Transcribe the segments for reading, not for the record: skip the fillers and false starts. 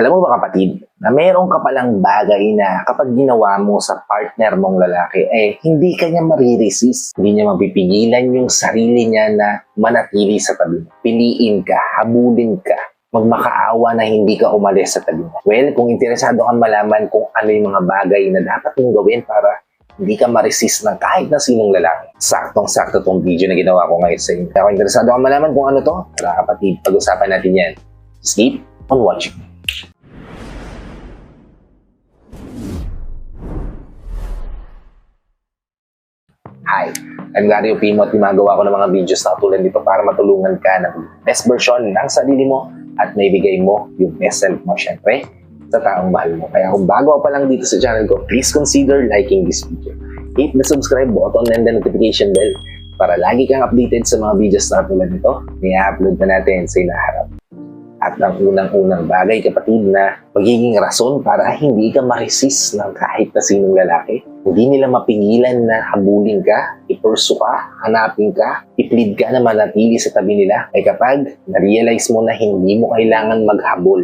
Alam mo ba kapatid, na meron ka palang bagay na kapag ginawa mo sa partner mong lalaki, hindi ka niya mariresist. Hindi niya mapipigilan yung sarili niya na manatili sa tabi mo. Piliin ka, habulin ka, magmakaawa na hindi ka umalis sa tabi mo. Well, kung interesado kang malaman kung ano yung mga bagay na dapat mong gawin para hindi ka ma-resist ng kahit na sinong lalaki, saktong-sakto tong video na ginawa ko ngayon sa inyo. Kaya kung interesado kang malaman kung ano to, tara kapatid, pag-usapan natin yan. Keep on watching. Hi, I'm Gary Opimo at gumagawa ko ng mga videos na tulad dito para matulungan ka ng best version ng sarili mo at maibigay mo yung best self mo, syempre, sa taong mahal mo. Kaya kung bago pa lang dito sa channel ko, please consider liking this video. Hit the subscribe button and the notification bell para lagi kang updated sa mga videos na tulad nito na i-upload na natin sa inaharap. At ang unang-unang bagay, kapatid, na magiging rason para hindi ka ma-resist ng kahit na sinong lalaki. Hindi nila mapigilan na habulin ka, i-pursue ka, hanapin ka, i-plead ka na manatili sa tabi nila. Ay kapag na-realize mo na hindi mo kailangan maghabol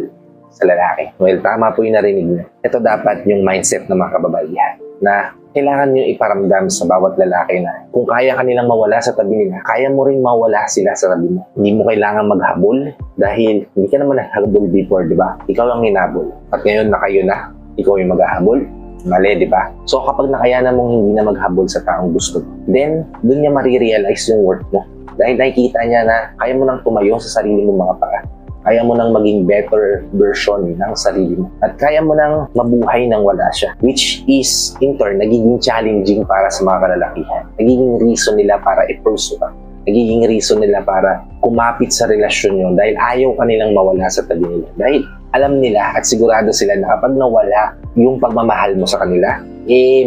sa lalaki. Well, tama po yung narinig niyo. Ito dapat yung mindset ng mga kababaihan na kailangan nyo iparamdam sa bawat lalaki na kung kaya ka nilang mawala sa tabi nila, kaya mo rin mawala sila sa tabi mo. Hindi mo kailangan maghabol dahil hindi ka naman naghabol before, di ba? Ikaw ang hinabol. At ngayon na kayo na, ikaw yung maghahabol. Mali, di ba? So kapag nakayanan mong hindi na maghabol sa taong gusto mo, then doon niya marirealize yung worth mo. Dahil nakikita niya na kaya mo nang tumayo sa sarili mo mga paa. Kaya mo nang maging better version ng sarili mo. At kaya mo nang mabuhay nang wala siya. Which is, in turn, nagiging challenging para sa mga kalalakihan. Nagiging reason nila para i-pursue ka. Nagiging reason nila para kumapit sa relasyon nyo dahil ayaw ka nilang mawala sa tabi nila. Dahil alam nila at sigurado sila na kapag nawala yung pagmamahal mo sa kanila,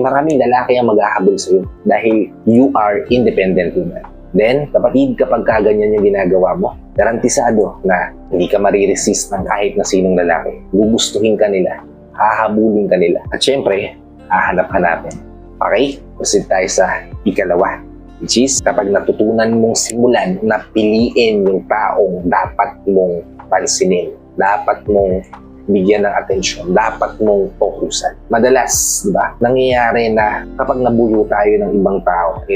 maraming lalaki ang maghahabol sa'yo dahil you are independent woman. Then, kapatid, kapag kaganyan yung ginagawa mo, garantisado na hindi ka mariresist ng kahit na sinong lalaki. Gugustuhin ka nila, hahabulin ka nila. At syempre, hahanap-hanapin. Okay? Proceed tayo sa ikalawa. Which is, kapag natutunan mong simulan na piliin yung taong dapat mong pansinin, dapat mong bigyan ng atensyon, dapat mong fokusan. Madalas, di ba, nangyayari na kapag nabuyo tayo ng ibang tao,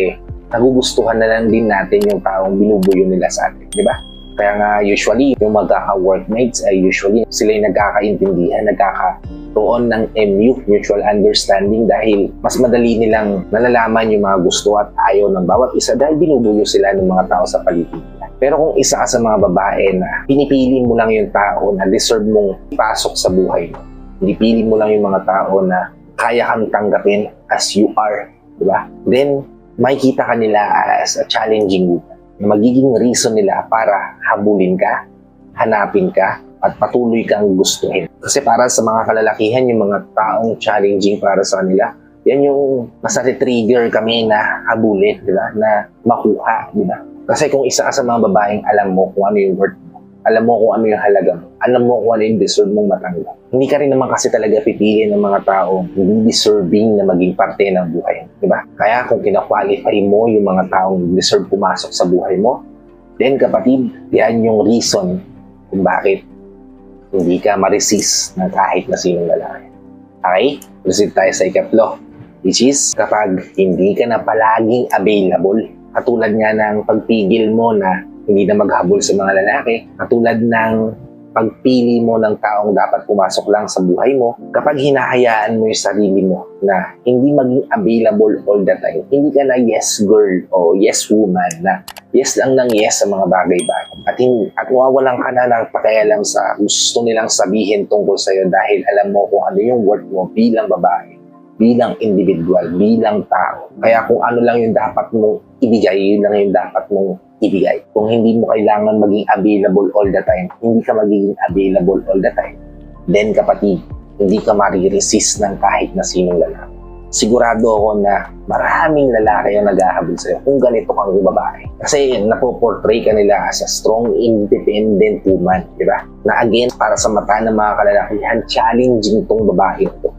nagugustuhan na lang din natin yung taong binubuyo nila sa atin, di ba? Kaya nga usually, yung magkaka-workmates ay usually sila yung nagkakaintindihan, nagkakaroon ng MU, mutual understanding, dahil mas madali nilang nalalaman yung mga gusto at ayaw ng bawat isa dahil binubuyo sila ng mga tao sa paligid nila. Pero kung isa ka sa mga babae na pinipili mo lang yung tao na deserve mong ipasok sa buhay mo, pinipili mo lang yung mga tao na kaya kang tanggapin as you are, di ba? Then, makikita ka nila as a challenging woman na magiging reason nila para habulin ka, hanapin ka, at patuloy kang gustuhin. Kasi para sa mga kalalakihan, yung mga taong challenging para sa kanila, yan yung mas trigger kami na habulin, di ba? Na makuha, di ba? Kasi kung isa ka sa mga babaeng alam mo kung ano yung worth mo, alam mo kung ano yung halaga mo, alam mo kung ano yung deserve mong matanggap. Hindi ka rin naman kasi talaga pipili ng mga taong hindi deserving na maging parte ng buhay. Diba? Kaya kung kina-qualify mo yung mga taong deserve pumasok sa buhay mo, then kapatid, yan yung reason kung bakit hindi ka ma-resist ng kahit na sinong lalaki. Okay? Proceed tayo sa ikatlo. Which is, kapag hindi ka na palaging available, katulad nga ng pagpigil mo na hindi na maghabol sa mga lalaki, katulad ng pagpili mo ng taong dapat pumasok lang sa buhay mo, kapag hinahayaan mo yung sarili mo na hindi maging available all the time, hindi ka na yes girl o yes woman na yes lang ng yes sa mga bagay-bagay. At mawawalan ka na ng pakialam sa gusto nilang sabihin tungkol sa'yo dahil alam mo kung ano yung worth mo bilang babae, bilang individual, bilang tao. Kaya kung ano lang yung dapat mong ibigay, yun lang yung dapat mong ibigay. Kung hindi mo kailangan maging available all the time, hindi ka magiging available all the time, then kapatid, hindi ka mariresist ng kahit na sinong lalaki. Sigurado ako na maraming lalaki ang naghahabol sa'yo kung ganito kang babae. Kasi napoportray ka nila as a strong, independent woman, di ba? Na again, para sa mata ng mga kalalakihan, challenging tong babae ito.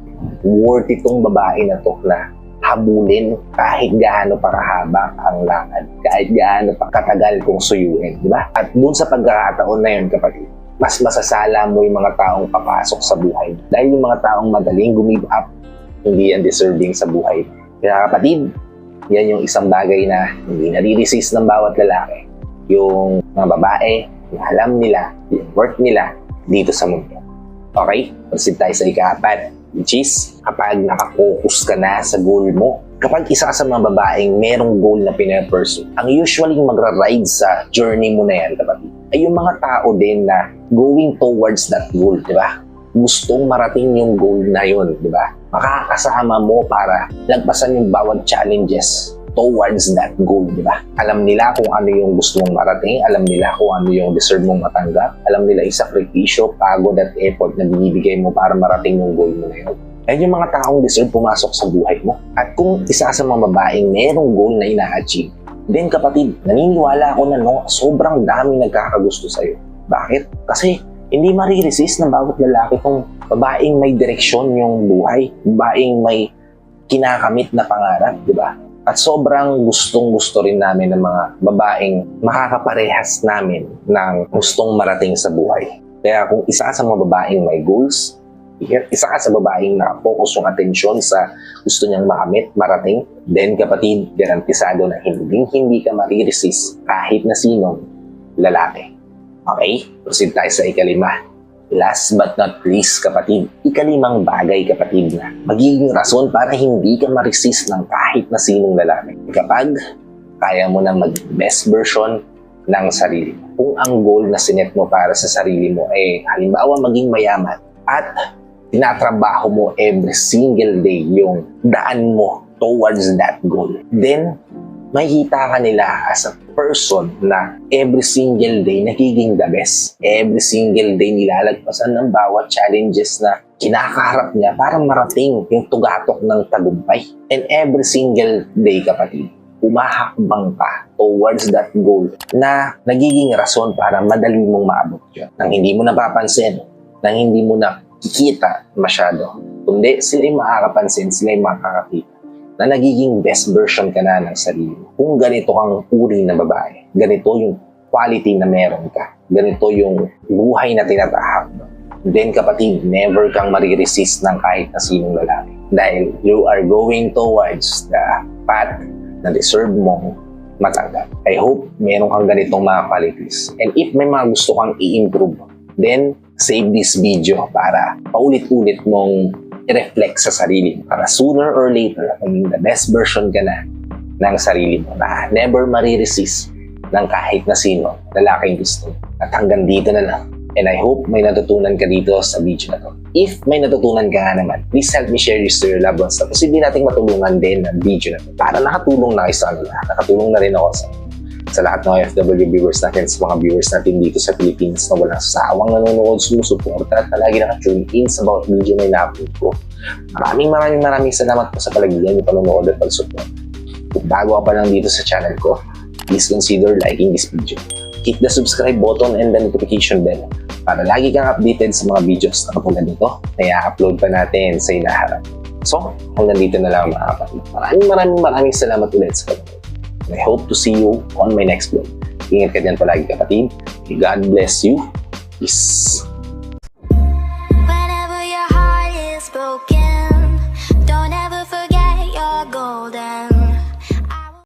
Worth itong babae na to na habulin kahit gaano pa kahaba ang lakad, kahit gaano pa katagal kung suyuin, di ba? At dun sa pagkakataon na yun, kapatid, mas masasala mo yung mga taong papasok sa buhay. Dahil yung mga taong madaling give up, hindi yan deserving sa buhay. Kaya kapatid, yan yung isang bagay na hindi nare-resist ng bawat lalaki. Yung mga babae, na alam nila, yung worth nila dito sa mundo. Okay? Proceed tayo sa ika-4, which is kapag nakakokus ka na sa goal mo. Kapag isa ka sa mga babaeng merong goal na pinapursue, ang usually magra-ride sa journey mo na yan, kapatid, ay yung mga tao din na going towards that goal, di ba? Gustong marating yung goal na yun, di ba? Makakasama mo para lagpasan yung bawat challenges towards that goal, di ba? Alam nila kung ano yung gusto mong marating, alam nila kung ano yung deserve mong matanggap, alam nila yung sakripisyo, pagod at effort na binibigay mo para marating yung goal mo na yun. Ayun yung mga taong deserve pumasok sa buhay mo. At kung isa sa mga babaeng merong goal na ina-achieve, then kapatid, naniniwala ako na sobrang daming nagkakagusto sa'yo. Bakit? Kasi hindi mariresist ng bawat lalaki kung babaeng may direksyon yung buhay, babaeng may kinakamit na pangarap, di ba? At sobrang gustong-gusto rin namin ng mga babaeng makakaparehas namin ng gustong marating sa buhay. Kaya kung isa sa mga babaeng may goals, isa ka sa babaeng nakapokus yung atensyon sa gusto niyang makamit, marating, then kapatid, garantisado na hindi ka mariresist kahit na sinong lalaki. Okay? Proceed tayo sa ika-5. Last but not least, kapatid, ika-5 bagay, kapatid, na magiging rason para hindi ka ma-resist ng kahit na sinong lalaki. Kapag kaya mo na mag-best version ng sarili mo. Kung ang goal na sinet mo para sa sarili mo ay halimbawa maging mayaman at tinatrabaho mo every single day yung daan mo towards that goal, then makikita ka nila as a person na every single day nagiging the best. Every single day nilalagpasan ng bawat challenges na kinakaharap niya para marating yung tugatok ng tagumpay. And every single day, kapatid, umahakbang ka towards that goal na nagiging rason para madali mong maabot yun. Nang hindi mo napapansin, nang hindi mo nakikita masyado, kundi sila yung makakapansin, sila yung makakakita na nagiging best version ka na ng sarili mo. Kung ganito kang uri na babae, ganito yung quality na meron ka, ganito yung buhay na tinatahak mo, then kapatid, never kang mariresist ng kahit na sinong lalaki. Dahil you are going towards the path na deserve mong matanggap. I hope meron kang ganitong mga qualities. And if may mga gusto kang i-improve, then save this video para paulit-ulit mong i-reflect sa sarili mo. Para sooner or later, maging the best version ka na ng sarili mo na never mariresist ng kahit na sino lalaking gusto. At hanggang dito na lang. And I hope may natutunan ka dito sa video na to. If may natutunan ka nga naman, please help me share this to your loved ones na posible nating matulungan din ng video na to. Para nakatulong na kayo sa kanila. Nakatulong na rin ako sa lahat ng OFW viewers natin, sa mga viewers natin dito sa Philippines na walang sawang nanonood, sumusuporta at palagi nakatune in sa bawat video na ina-upload ko. Maraming salamat po sa palagihan yung panonood at pag-support. Kung bago ka pa lang dito sa channel ko, please consider liking this video. Hit the subscribe button and the notification bell para lagi kang updated sa mga videos na katulad nito na i-upload pa natin sa inaharap. So, hanggang dito na lang mga kapatid. Maraming salamat ulit sa panonood. I hope to see you on my next vlog. Ingat ka dyan palagi, kapatid. God bless you. Peace.